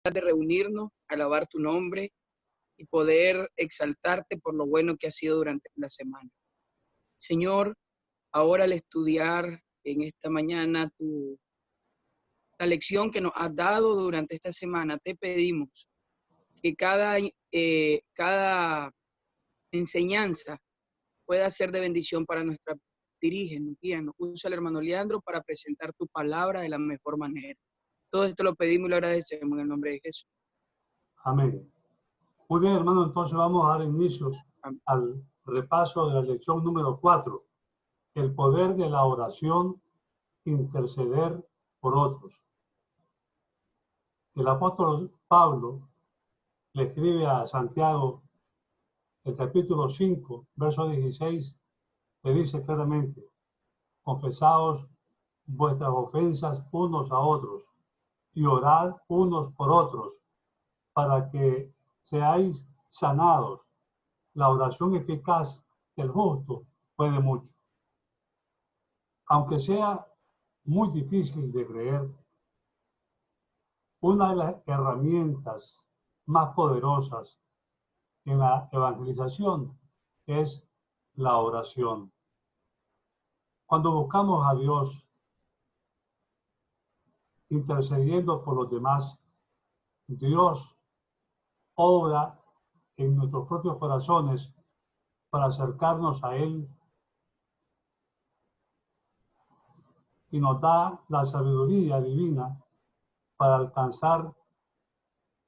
de reunirnos, alabar tu nombre y poder exaltarte por lo bueno que ha sido durante la semana. Señor, ahora al estudiar en esta mañana la lección que nos has dado durante esta semana, te pedimos que cada enseñanza pueda ser de bendición para nuestra. Dirígenos, guíanos, usa al hermano Leandro para presentar tu palabra de la mejor manera. Todo esto lo pedimos y lo agradecemos en el nombre de Jesús. Amén. Muy bien, hermano, entonces vamos a dar inicio Amén. al repaso de la lección número 4. El poder de la oración, interceder por otros. El apóstol Pablo le escribe a Santiago, el capítulo 5, verso 16, le dice claramente: confesaos vuestras ofensas unos a otros y orad unos por otros para que seáis sanados. La oración eficaz del justo puede mucho. Aunque sea muy difícil de creer, una de las herramientas más poderosas en la evangelización es la oración. Cuando buscamos a Dios intercediendo por los demás, Dios obra en nuestros propios corazones para acercarnos a Él y nos da la sabiduría divina para alcanzar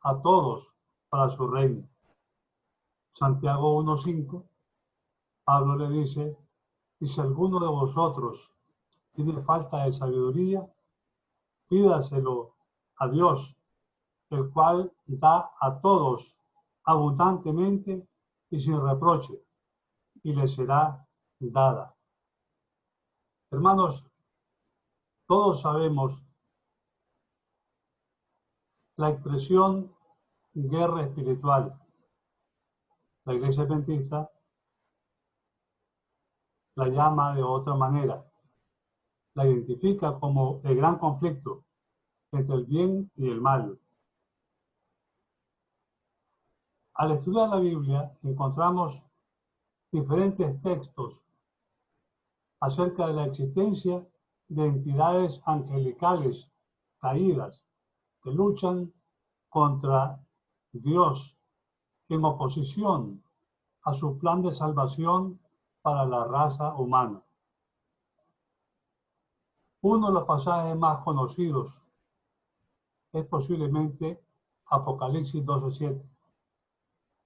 a todos para su reino. Santiago 1:5, Pablo le dice: y si alguno de vosotros tiene falta de sabiduría, pídaselo a Dios, el cual da a todos abundantemente y sin reproche, y le será dada. Hermanos, todos sabemos la expresión guerra espiritual. La Iglesia Adventista la llama de otra manera. La identifica como el gran conflicto entre el bien y el mal. Al estudiar la Biblia encontramos diferentes textos acerca de la existencia de entidades angelicales caídas que luchan contra Dios en oposición a su plan de salvación para la raza humana. Uno de los pasajes más conocidos es posiblemente Apocalipsis 12:7,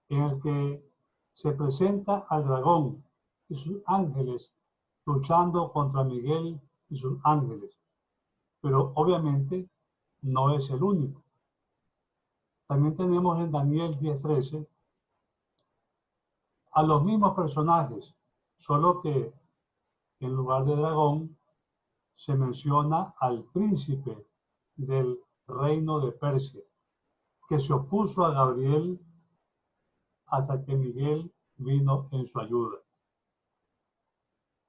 en el que se presenta al dragón y sus ángeles luchando contra Miguel y sus ángeles. Pero obviamente no es el único. También tenemos en Daniel 10:13 a los mismos personajes, solo que en lugar de dragón se menciona al príncipe del reino de Persia, que se opuso a Gabriel hasta que Miguel vino en su ayuda.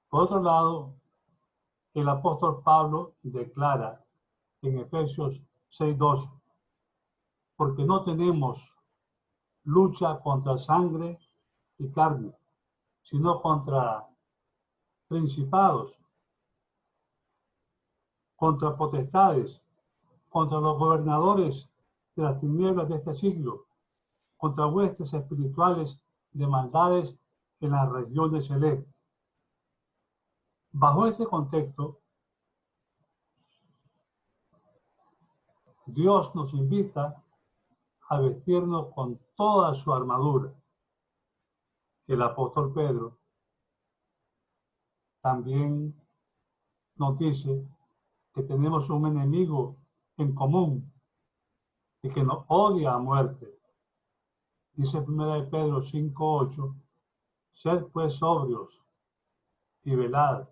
Por otro lado, el apóstol Pablo declara en Efesios 6:12: porque no tenemos lucha contra sangre y carne, sino contra principados, contra potestades, contra los gobernadores de las tinieblas de este siglo, contra huestes espirituales de maldades en las regiones celestes. Bajo este contexto, Dios nos invita a vestirnos con toda su armadura. El apóstol Pedro también nos dice que tenemos un enemigo en común y que nos odia a muerte. Dice 1 Pedro 5:8: sed pues sobrios y velad,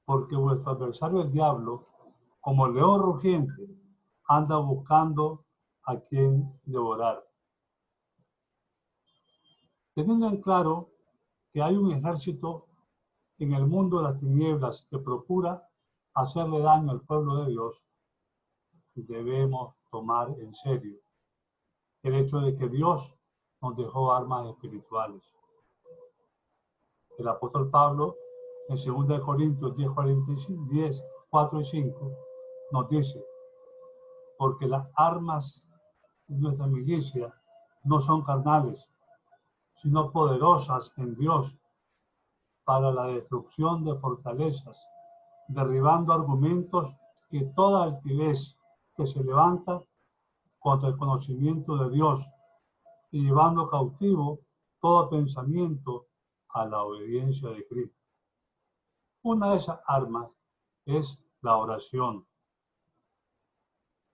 porque vuestro adversario el diablo, como león rugiente, anda buscando a quien devorar. Teniendo en claro que hay un ejército en el mundo de las tinieblas que procura hacerle daño al pueblo de Dios, debemos tomar en serio el hecho de que Dios nos dejó armas espirituales. El apóstol Pablo, en 2 Corintios 10, 4 y 5, nos dice, porque las armas de nuestra milicia no son carnales, sino poderosas en Dios para la destrucción de fortalezas, derribando argumentos y toda altivez que se levanta contra el conocimiento de Dios y llevando cautivo todo pensamiento a la obediencia de Cristo. Una de esas armas es la oración.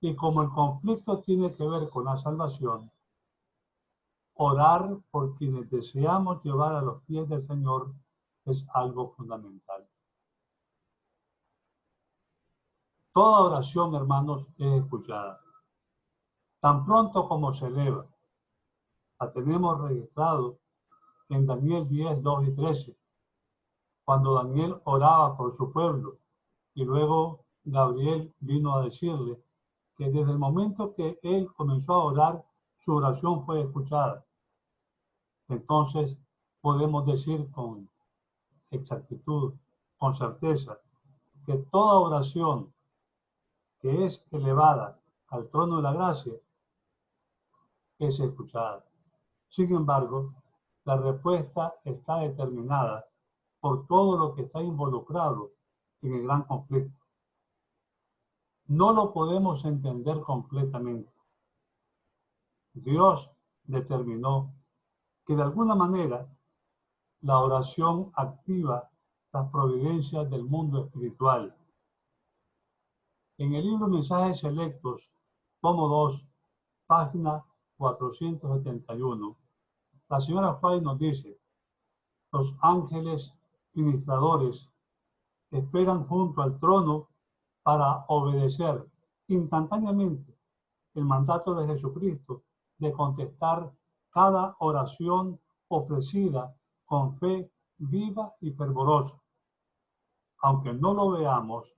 Y como el conflicto tiene que ver con la salvación, orar por quienes deseamos llevar a los pies del Señor es algo fundamental. Toda oración, hermanos, es escuchada. Tan pronto como se eleva. La tenemos registrado en Daniel 10, 2 y 13, cuando Daniel oraba por su pueblo y luego Gabriel vino a decirle que desde el momento que él comenzó a orar, su oración fue escuchada. Entonces podemos decir con exactitud, con certeza, que toda oración que es elevada al trono de la gracia es escuchada. Sin embargo, la respuesta está determinada por todo lo que está involucrado en el gran conflicto. No lo podemos entender completamente. Dios determinó que de alguna manera la oración activa las providencias del mundo espiritual. En el libro Mensajes Selectos, tomo 2, página 471, la señora White nos dice, los ángeles ministradores esperan junto al trono para obedecer instantáneamente el mandato de Jesucristo de contestar cada oración ofrecida con fe viva y fervorosa. Aunque no lo veamos,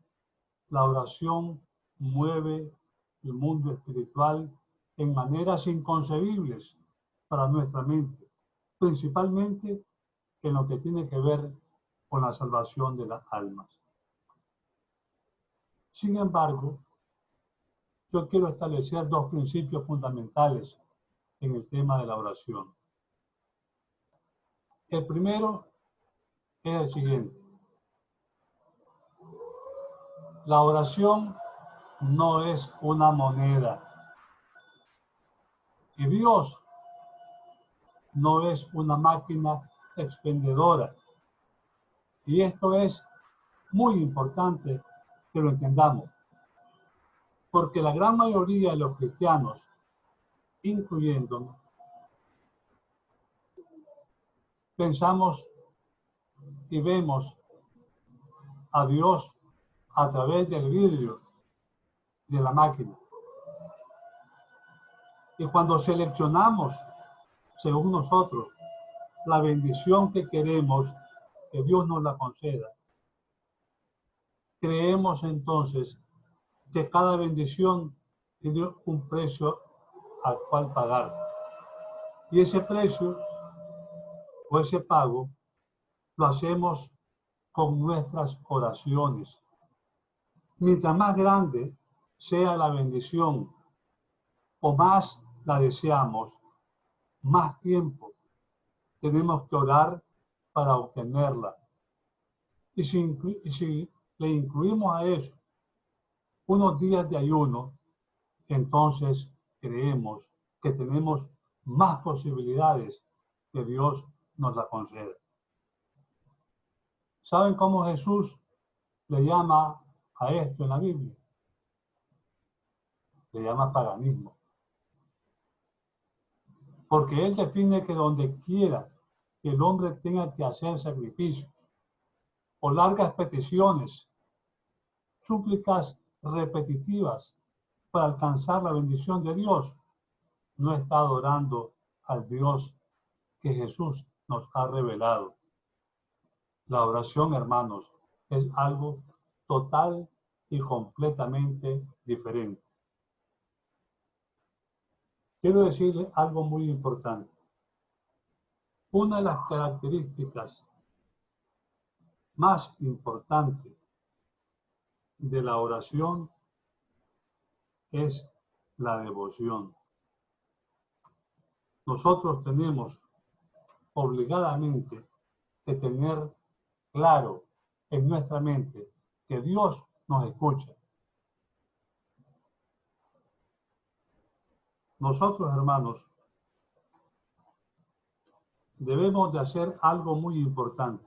la oración mueve el mundo espiritual en maneras inconcebibles para nuestra mente, principalmente en lo que tiene que ver con la salvación de las almas. Sin embargo, yo quiero establecer dos principios fundamentales en el tema de la oración. El primero es el siguiente. La oración no es una moneda y Dios no es una máquina expendedora. Y esto es muy importante que lo entendamos, porque la gran mayoría de los cristianos, incluyéndonos, pensamos y vemos a Dios a través del vidrio de la máquina. Y cuando seleccionamos, según nosotros, la bendición que queremos que Dios nos la conceda, creemos entonces que cada bendición tiene un precio al cual pagar. Y ese precio o ese pago lo hacemos con nuestras oraciones. Mientras más grande sea la bendición o más la deseamos, más tiempo tenemos que orar para obtenerla. Y si le incluimos a eso unos días de ayuno, entonces creemos que tenemos más posibilidades que Dios nos la conceda. ¿Saben cómo Jesús le llama a esto en la Biblia? Le llama paganismo. Porque él define que donde quiera que el hombre tenga que hacer sacrificios o largas peticiones, súplicas repetitivas para alcanzar la bendición de Dios, no está adorando al Dios que Jesús nos ha revelado. La oración, hermanos, es algo total y completamente diferente. quiero decirle algo muy importante. Una de las características más importantes de la oración es la devoción. Nosotros tenemos obligadamente que tener claro en nuestra mente que Dios nos escucha. Nosotros, hermanos, debemos de hacer algo muy importante.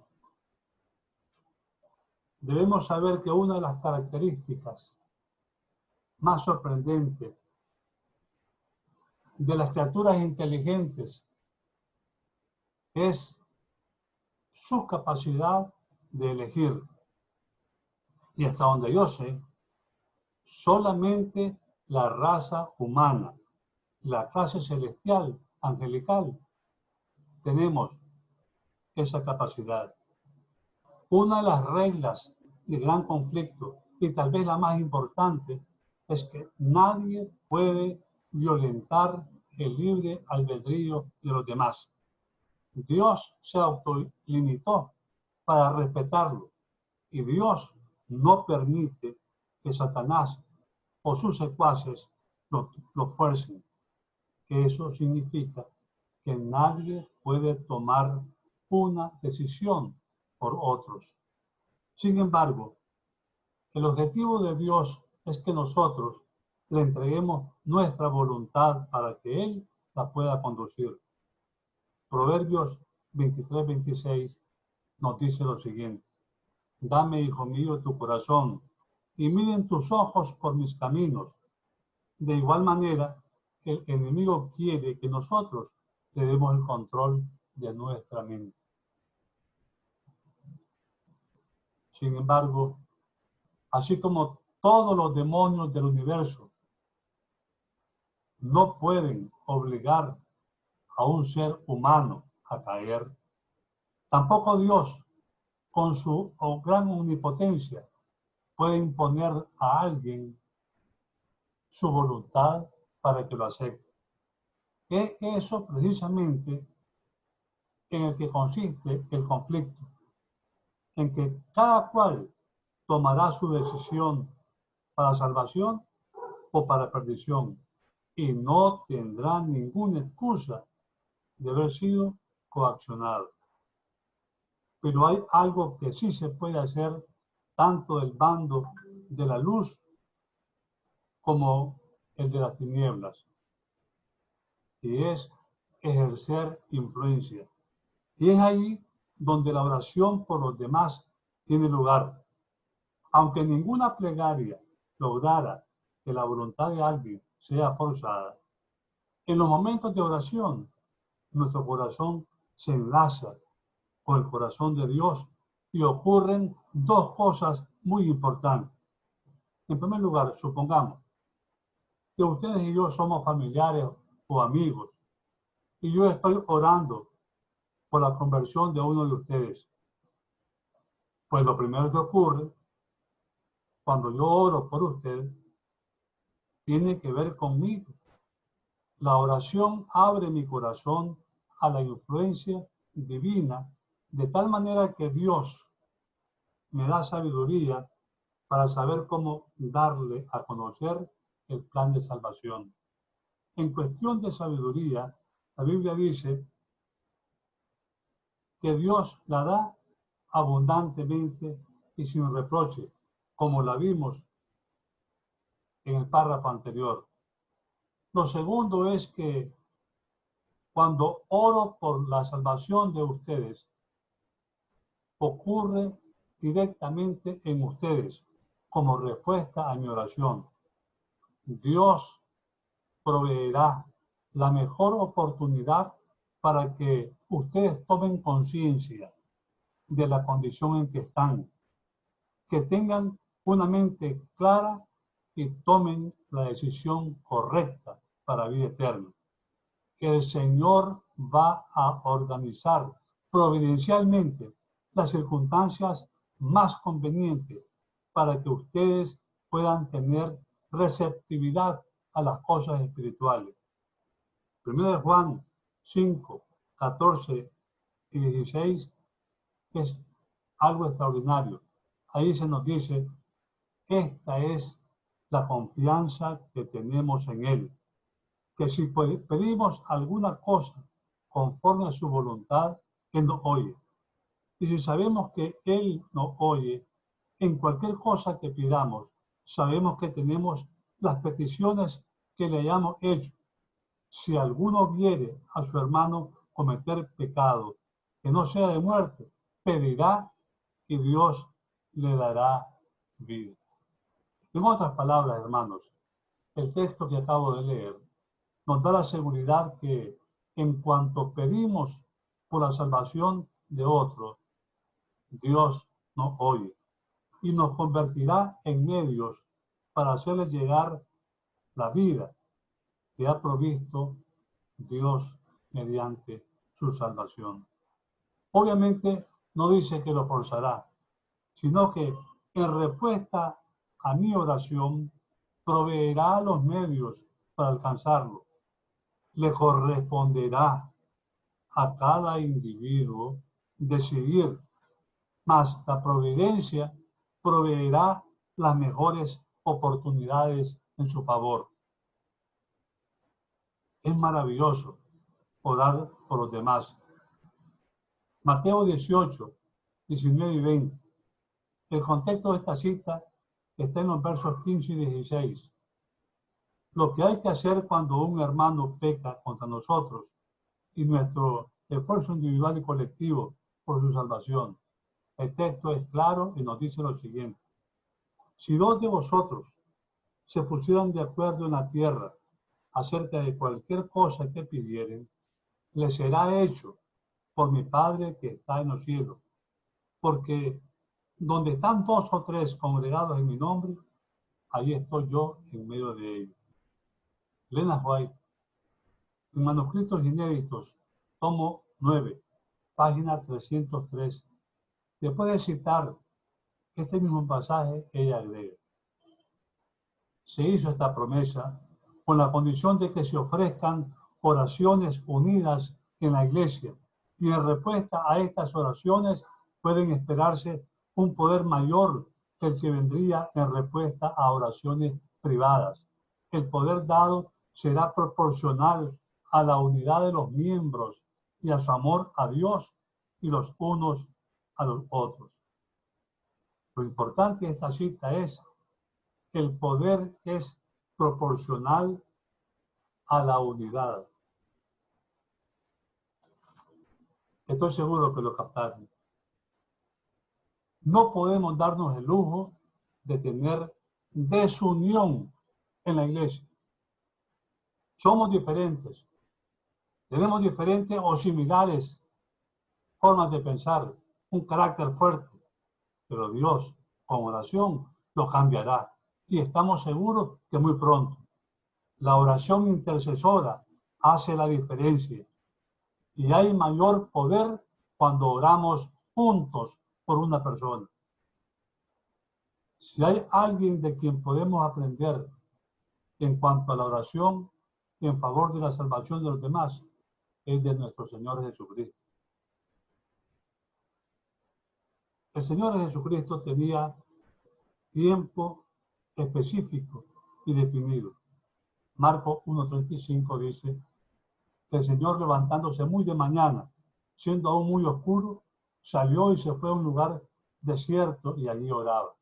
Debemos saber que una de las características más sorprendentes de las criaturas inteligentes es su capacidad de elegir. Y hasta donde yo sé, solamente la raza humana, la clase celestial, angelical, tenemos esa capacidad. Una de las reglas del gran conflicto, y tal vez la más importante, es que nadie puede violentar el libre albedrío de los demás. Dios se autolimitó para respetarlo, y Dios no permite que Satanás o sus secuaces lo fuercen. Eso significa que nadie puede tomar una decisión por otros. Sin embargo, el objetivo de Dios es que nosotros le entreguemos nuestra voluntad para que Él la pueda conducir. Proverbios 23-26 nos dice lo siguiente: dame, hijo mío, tu corazón, y miren tus ojos por mis caminos. De igual manera, el enemigo quiere que nosotros le demos el control de nuestra mente. Sin embargo, así como todos los demonios del universo no pueden obligar a un ser humano a caer, tampoco Dios, con su gran omnipotencia, puede imponer a alguien su voluntad para que lo acepte. Es eso precisamente en el que consiste el conflicto, en que cada cual tomará su decisión para salvación o para perdición, y no tendrá ninguna excusa de haber sido coaccionado. Pero hay algo que sí se puede hacer tanto del bando de la luz como el de las tinieblas, y es ejercer influencia. Y es ahí donde la oración por los demás tiene lugar. Aunque ninguna plegaria lograra que la voluntad de alguien sea forzada, en los momentos de oración, nuestro corazón se enlaza con el corazón de Dios y ocurren dos cosas muy importantes. En primer lugar, supongamos que ustedes y yo somos familiares o amigos y yo estoy orando por la conversión de uno de ustedes. Pues lo primero que ocurre cuando yo oro por usted tiene que ver conmigo. La oración abre mi corazón a la influencia divina, de tal manera que Dios me da sabiduría para saber cómo darle a conocer el plan de salvación. En cuestión de sabiduría, la Biblia dice que Dios la da abundantemente y sin reproche, como la vimos en el párrafo anterior. Lo segundo es que cuando oro por la salvación de ustedes, ocurre directamente en ustedes como respuesta a mi oración. Dios proveerá la mejor oportunidad para que ustedes tomen conciencia de la condición en que están, que tengan una mente clara y tomen la decisión correcta para vida eterna. Que el Señor va a organizar providencialmente las circunstancias más convenientes para que ustedes puedan tener receptividad a las cosas espirituales. 1 de Juan 5, 14 y 16 es algo extraordinario. Ahí se nos dice, esta es la confianza que tenemos en Él, que si pedimos alguna cosa conforme a su voluntad, Él nos oye. Y si sabemos que Él nos oye, en cualquier cosa que pidamos, sabemos que tenemos las peticiones que le hayamos hecho. Si alguno viere a su hermano cometer pecado que no sea de muerte, pedirá y Dios le dará vida. En otras palabras, hermanos, el texto que acabo de leer nos da la seguridad que en cuanto pedimos por la salvación de otros, Dios nos oye y nos convertirá en medios para hacerles llegar la vida que ha provisto Dios mediante su salvación. Obviamente no dice que lo forzará, sino que en respuesta a mi oración proveerá los medios para alcanzarlo. Le corresponderá a cada individuo decidir, mas la providencia proveerá las mejores oportunidades en su favor. Es maravilloso orar por los demás. Mateo 18, 19 y 20. El contexto de esta cita está en los versos 15 y 16. Lo que hay que hacer cuando un hermano peca contra nosotros y nuestro esfuerzo individual y colectivo por su salvación. El texto es claro y nos dice lo siguiente. Si dos de vosotros se pusieran de acuerdo en la tierra acerca de cualquier cosa que pidieren, les será hecho por mi Padre que está en los cielos. Porque donde están dos o tres congregados en mi nombre, ahí estoy yo en medio de ellos. Elena White, en Manuscritos Inéditos, tomo 9, página 303. Después de citar este mismo pasaje, ella agrega, se hizo esta promesa con la condición de que se ofrezcan oraciones unidas en la iglesia y en respuesta a estas oraciones pueden esperarse un poder mayor que el que vendría en respuesta a oraciones privadas. El poder dado será proporcional a la unidad de los miembros y a su amor a Dios y los unos a los otros. Lo importante de esta cita es que el poder es proporcional a la unidad. Estoy seguro que lo captaron. No podemos darnos el lujo de tener desunión en la iglesia. Somos diferentes. Tenemos diferentes o similares formas de pensar, un carácter fuerte. Pero Dios, con oración, lo cambiará. Y estamos seguros que muy pronto. La oración intercesora hace la diferencia. Y hay mayor poder cuando oramos juntos por una persona. Si hay alguien de quien podemos aprender en cuanto a la oración en favor de la salvación de los demás, es de nuestro Señor Jesucristo. El Señor Jesucristo tenía tiempo específico y definido. Marcos 1:35 dice que el Señor, levantándose muy de mañana, siendo aún muy oscuro, salió y se fue a un lugar desierto y allí oraba.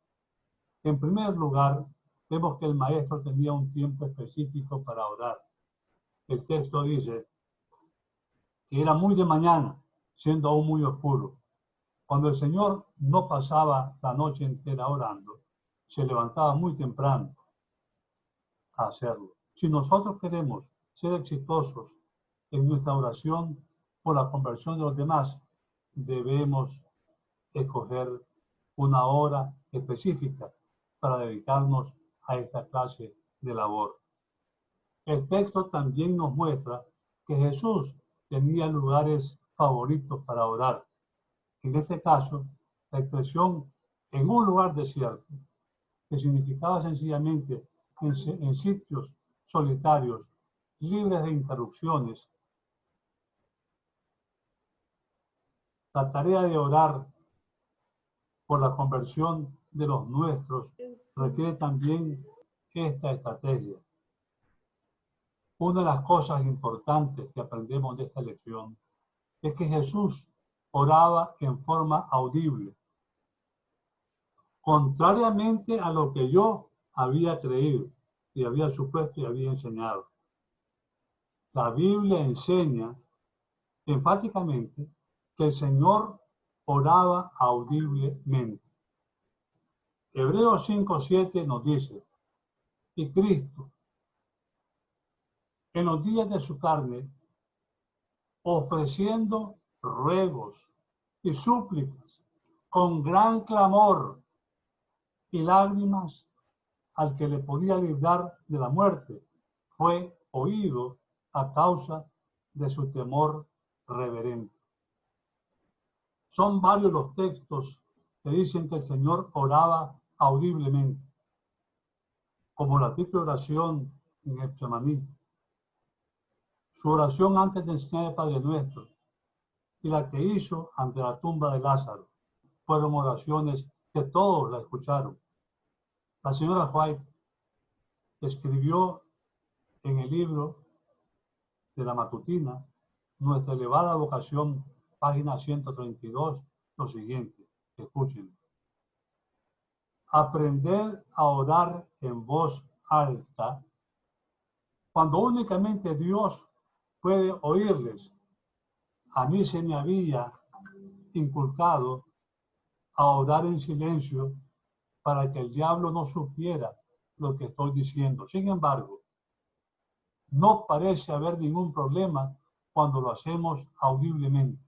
En primer lugar, vemos que el maestro tenía un tiempo específico para orar. El texto dice que era muy de mañana, siendo aún muy oscuro. Cuando el Señor no pasaba la noche entera orando, se levantaba muy temprano a hacerlo. Si nosotros queremos ser exitosos en nuestra oración por la conversión de los demás, debemos escoger una hora específica para dedicarnos a esta clase de labor. El texto también nos muestra que Jesús tenía lugares favoritos para orar. En este caso, la expresión en un lugar desierto, que significaba sencillamente en sitios solitarios, libres de interrupciones. La tarea de orar por la conversión de los nuestros requiere también esta estrategia. Una de las cosas importantes que aprendemos de esta lección es que Jesús oraba en forma audible, contrariamente a lo que yo había creído y había supuesto y había enseñado. La Biblia enseña enfáticamente que el Señor oraba audiblemente. Hebreos 5:7 nos dice, y Cristo, en los días de su carne, ofreciendo ruegos y súplicas con gran clamor y lágrimas al que le podía librar de la muerte, fue oído a causa de su temor reverente. Son varios los textos que dicen que el Señor oraba audiblemente, como la triple oración en Getsemaní, su oración antes de enseñar el Padre Nuestro y la que hizo ante la tumba de Lázaro. Fueron oraciones que todos la escucharon. La señora White escribió en el libro de la matutina, Nuestra elevada vocación, página 132, lo siguiente, escuchen. Aprender a orar en voz alta cuando únicamente Dios puede oírles. A mí se me había inculcado a orar en silencio para que el diablo no supiera lo que estoy diciendo. Sin embargo, no parece haber ningún problema cuando lo hacemos audiblemente.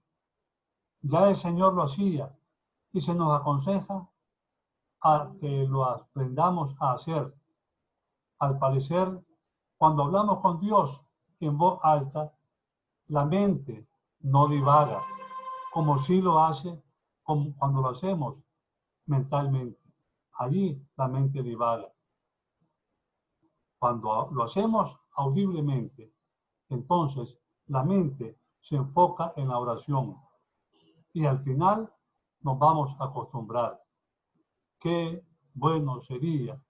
Ya el Señor lo hacía y se nos aconseja a que lo aprendamos a hacer. Al parecer, cuando hablamos con Dios en voz alta, la mente no divaga, como si lo hace cuando lo hacemos mentalmente. Allí la mente divaga. Cuando lo hacemos audiblemente, entonces la mente se enfoca en la oración y al final nos vamos a acostumbrar. Qué bueno sería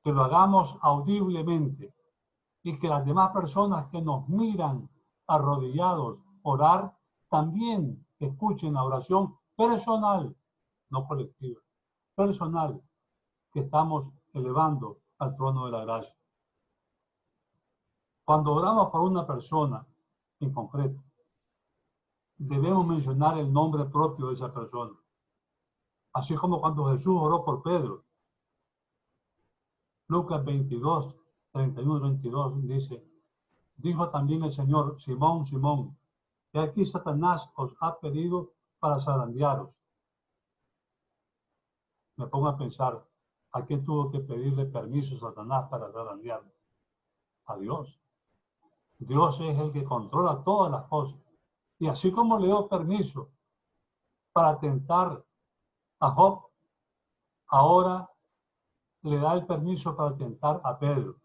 que lo hagamos audiblemente y que las demás personas que nos miran arrodillados orar también escuchen la oración personal, no colectiva, personal que estamos elevando al trono de la gracia. Cuando oramos por una persona en concreto, debemos mencionar el nombre propio de esa persona. Así como cuando Jesús oró por Pedro. Lucas 22, 31, 32 dice, dijo también el Señor, Simón, Simón, que aquí Satanás os ha pedido para zarandearos. Me pongo a pensar, ¿a quién tuvo que pedirle permiso Satanás para zarandearlo? A Dios. Dios es el que controla todas las cosas. Y así como le dio permiso para tentar a Job, ahora le da el permiso para tentar a Pedro.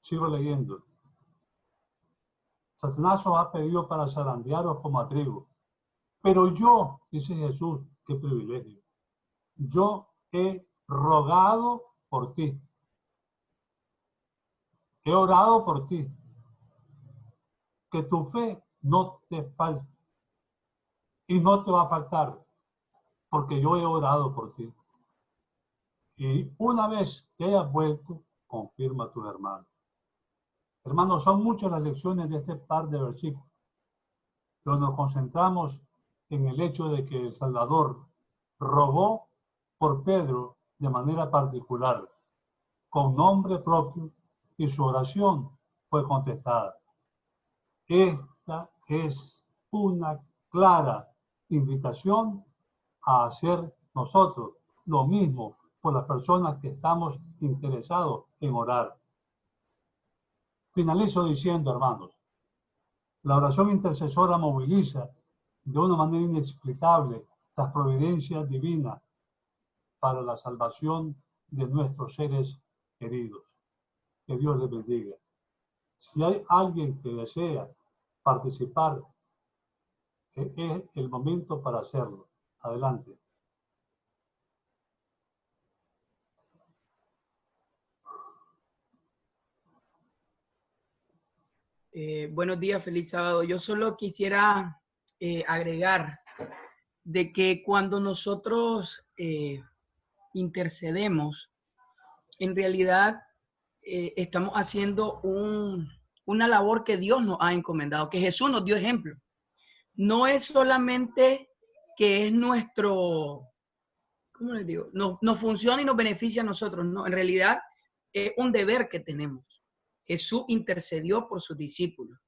Sigo leyendo. Satanás os ha pedido para zarandearos como a trigo. Pero yo, dice Jesús, qué privilegio, yo he rogado por ti. He orado por ti. Que tu fe no te falte. Y no te va a faltar, porque yo he orado por ti. Y una vez que hayas vuelto, confirma a tus hermanos. Hermanos, son muchas las lecciones de este par de versículos, pero nos concentramos en el hecho de que el Salvador rogó por Pedro de manera particular, con nombre propio, y su oración fue contestada. Esta es una clara invitación a hacer nosotros lo mismo por las personas que estamos interesados en orar. Finalizo diciendo, hermanos, la oración intercesora moviliza de una manera inexplicable las providencias divinas para la salvación de nuestros seres queridos. Que Dios les bendiga. Si hay alguien que desea participar, es el momento para hacerlo. Adelante. Buenos días, feliz sábado. Yo solo quisiera agregar de que cuando nosotros intercedemos, en realidad estamos haciendo una labor que Dios nos ha encomendado, que Jesús nos dio ejemplo. No es solamente que es nuestro, ¿cómo les digo? Nos funciona y nos beneficia a nosotros, no, en realidad es un deber que tenemos. Jesús intercedió por sus discípulos.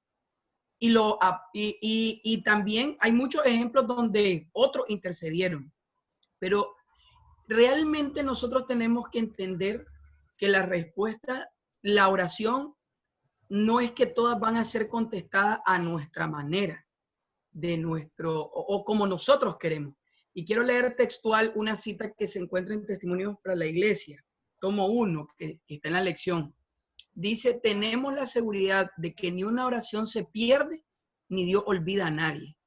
Y también hay muchos ejemplos donde otros intercedieron, pero realmente nosotros tenemos que entender que la respuesta, la oración, no es que todas van a ser contestadas a nuestra manera, o como nosotros queremos. Y quiero leer textual una cita que se encuentra en Testimonios para la Iglesia, tomo 1, que está en la lección. Dice, tenemos la seguridad de que ni una oración se pierde, ni Dios olvida a nadie.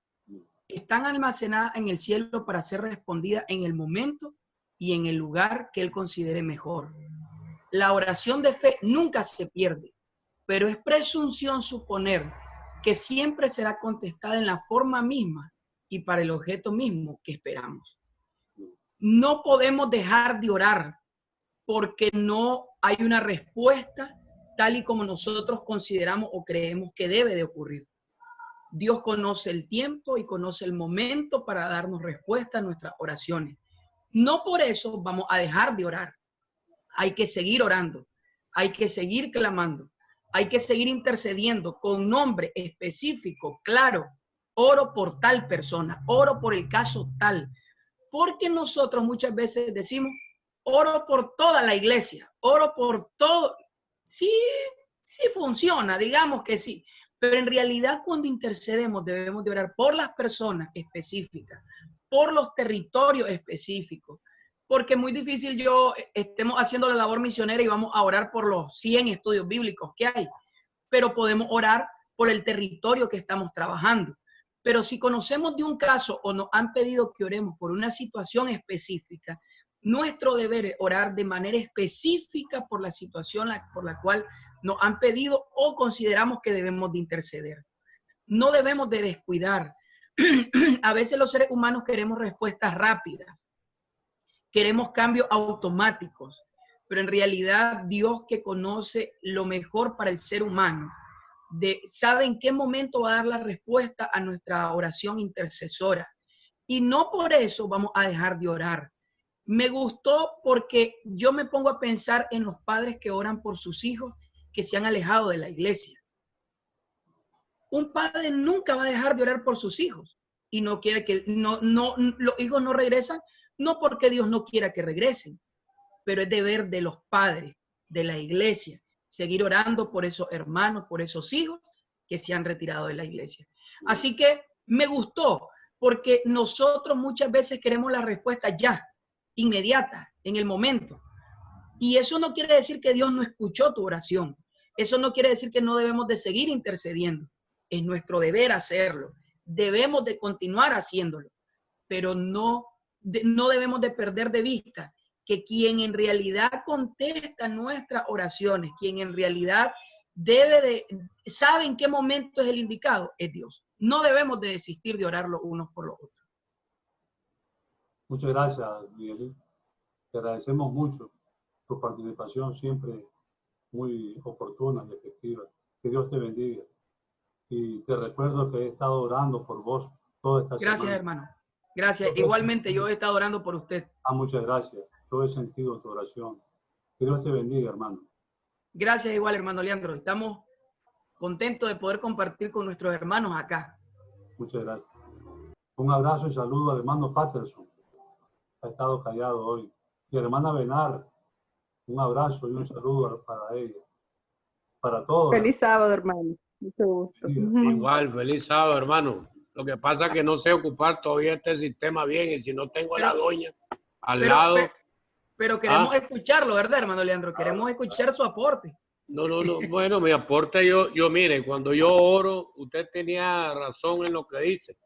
Están almacenadas en el cielo para ser respondidas en el momento y en el lugar que Él considere mejor. La oración de fe nunca se pierde, pero es presunción suponer que siempre será contestada en la forma misma y para el objeto mismo que esperamos. No podemos dejar de orar porque no hay una respuesta tal y como nosotros consideramos o creemos que debe de ocurrir. Dios conoce el tiempo y conoce el momento para darnos respuesta a nuestras oraciones. No por eso vamos a dejar de orar. Hay que seguir orando, hay que seguir clamando, hay que seguir intercediendo con nombre específico, claro. Oro por tal persona, oro por el caso tal. Porque nosotros muchas veces decimos, oro por toda la iglesia, oro por todo. Sí, sí funciona, digamos que sí. Pero en realidad cuando intercedemos debemos de orar por las personas específicas, por los territorios específicos. Porque es muy difícil estemos haciendo la labor misionera y vamos a orar por los 100 estudios bíblicos que hay. Pero podemos orar por el territorio que estamos trabajando. Pero si conocemos de un caso o nos han pedido que oremos por una situación específica, nuestro deber es orar de manera específica por la situación por la cual nos han pedido o consideramos que debemos de interceder. No debemos de descuidar. A veces los seres humanos queremos respuestas rápidas, queremos cambios automáticos, pero en realidad Dios, que conoce lo mejor para el ser humano, sabe en qué momento va a dar la respuesta a nuestra oración intercesora. Y no por eso vamos a dejar de orar. Me gustó porque yo me pongo a pensar en los padres que oran por sus hijos que se han alejado de la iglesia. Un padre nunca va a dejar de orar por sus hijos y no quiere que los hijos no regresan, no porque Dios no quiera que regresen, pero es deber de los padres de la iglesia seguir orando por esos hermanos, por esos hijos que se han retirado de la iglesia. Así que me gustó porque nosotros muchas veces queremos la respuesta ya, inmediata, en el momento. Y eso no quiere decir que Dios no escuchó tu oración. Eso no quiere decir que no debemos de seguir intercediendo. Es nuestro deber hacerlo. Debemos de continuar haciéndolo. Pero no debemos de perder de vista que quien en realidad contesta nuestras oraciones, quien en realidad sabe en qué momento es el indicado, es Dios. No debemos de desistir de orar los unos por los otros. Muchas gracias, Miguel. Te agradecemos mucho tu participación, siempre muy oportuna y efectiva. Que Dios te bendiga. Y te recuerdo que he estado orando por vos toda esta semana. Gracias, hermano. Gracias. Igualmente, yo he estado orando por usted. Muchas gracias. Yo he sentido tu oración. Que Dios te bendiga, hermano. Gracias igual, hermano Leandro. Estamos contentos de poder compartir con nuestros hermanos acá. Muchas gracias. Un abrazo y saludo al hermano Patterson. Ha estado callado hoy. Y hermana Benar, un abrazo y un saludo para ella. Para todos. Feliz sábado, hermano. Mucho gusto. Sí, igual, feliz sábado, hermano. Lo que pasa es que no sé ocupar todavía este sistema bien y si no tengo a la doña al lado. Pero queremos escucharlo, ¿verdad, hermano Leandro? Queremos escuchar su aporte. No. Bueno, mi aporte mire, cuando yo oro, usted tenía razón en lo que dice.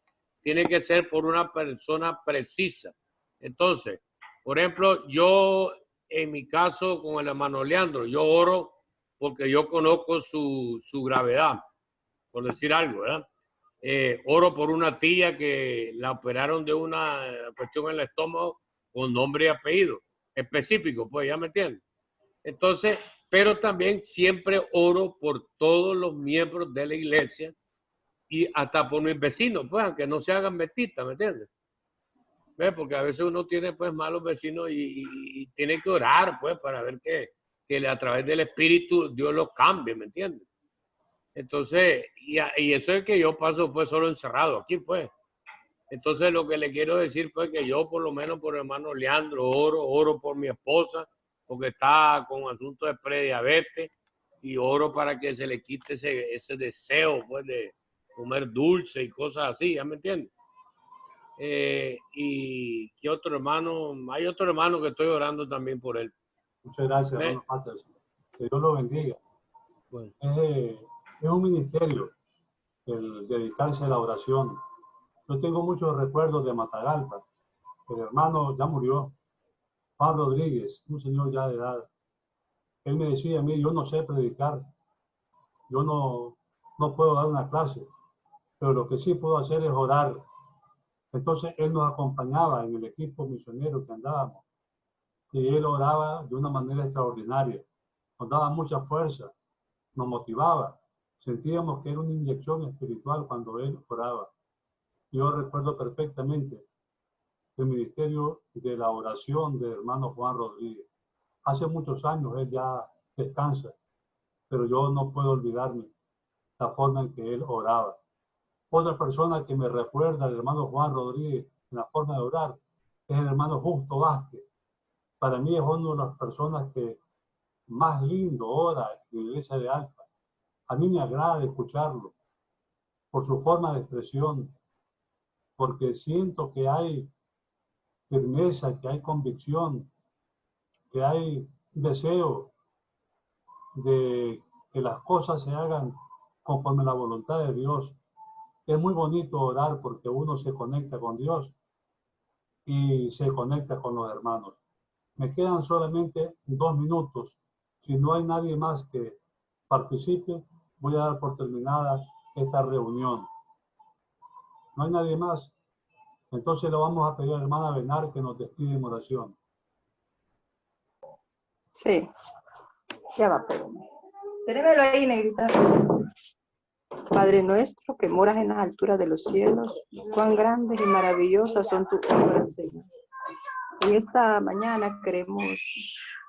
Tiene que ser por una persona precisa. Entonces, por ejemplo, yo, en mi caso, con el hermano Leandro, yo oro porque yo conozco su gravedad, por decir algo, ¿verdad? Oro por una tía que la operaron de una cuestión en el estómago con nombre y apellido específico, pues, ¿ya me entiendes? Entonces, pero también siempre oro por todos los miembros de la iglesia y hasta por mis vecinos, pues, aunque no se hagan metitas, ¿me entiendes? ¿Ves? Porque a veces uno tiene, pues, malos vecinos y tiene que orar, pues, para ver que a través del Espíritu Dios los cambie, ¿me entiendes? Entonces, y eso es que yo paso, pues, solo encerrado aquí, pues. Entonces, lo que le quiero decir, pues, que yo, por lo menos por el hermano Leandro, oro por mi esposa, porque está con asuntos de prediabetes, y oro para que se le quite ese deseo, pues, de comer dulce y cosas así, ¿ya me entiendes? Y ¿qué otro hermano? Hay otro hermano que estoy orando también por él. Muchas gracias, hermano Patterson. Que Dios lo bendiga. Bueno. Es un ministerio el dedicarse a la oración. Yo tengo muchos recuerdos de Matagalpa. El hermano ya murió, Juan Rodríguez, un señor ya de edad. Él me decía a mí, yo no sé predicar, yo no puedo dar una clase, pero lo que sí puedo hacer es orar. Entonces él nos acompañaba en el equipo misionero que andábamos y él oraba de una manera extraordinaria. Nos daba mucha fuerza, nos motivaba. Sentíamos que era una inyección espiritual cuando él oraba. Yo recuerdo perfectamente el ministerio de la oración del hermano Juan Rodríguez. Hace muchos años él ya descansa, pero yo no puedo olvidarme la forma en que él oraba. Otra persona que me recuerda al hermano Juan Rodríguez en la forma de orar es el hermano Justo Vázquez. Para mí es una de las personas que más lindo ora en la iglesia de Alfa. A mí me agrada escucharlo por su forma de expresión, porque siento que hay firmeza, que hay convicción, que hay deseo de que las cosas se hagan conforme a la voluntad de Dios. Es muy bonito orar porque uno se conecta con Dios y se conecta con los hermanos. Me quedan solamente 2 minutos. Si no hay nadie más que participe, voy a dar por terminada esta reunión. ¿No hay nadie más? Entonces le vamos a pedir a la hermana Benar que nos despide en oración. Sí, ya va, pero ténemelo ahí, negrita. Padre nuestro que moras en las alturas de los cielos, cuán grandes y maravillosas son tus obras, Señor. En esta mañana queremos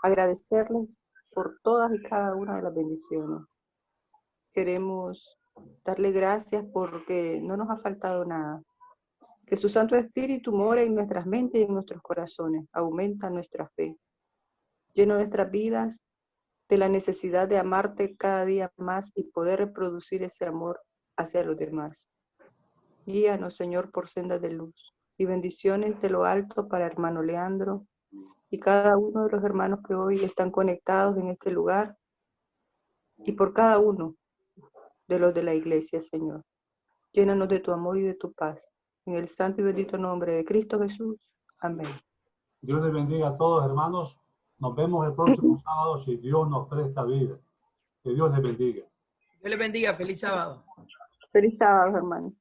agradecerles por todas y cada una de las bendiciones. Queremos darle gracias porque no nos ha faltado nada. Que su Santo Espíritu more en nuestras mentes y en nuestros corazones, aumenta nuestra fe. Llena nuestras vidas de la necesidad de amarte cada día más y poder reproducir ese amor hacia los demás. Guíanos, Señor, por sendas de luz y bendiciones de lo alto para hermano Leandro y cada uno de los hermanos que hoy están conectados en este lugar y por cada uno de los de la iglesia, Señor. Llénanos de tu amor y de tu paz. En el santo y bendito nombre de Cristo Jesús. Amén. Dios les bendiga a todos, hermanos. Nos vemos el próximo sábado si Dios nos presta vida. Que Dios les bendiga. Dios les bendiga. Feliz sábado. Feliz sábado, hermano.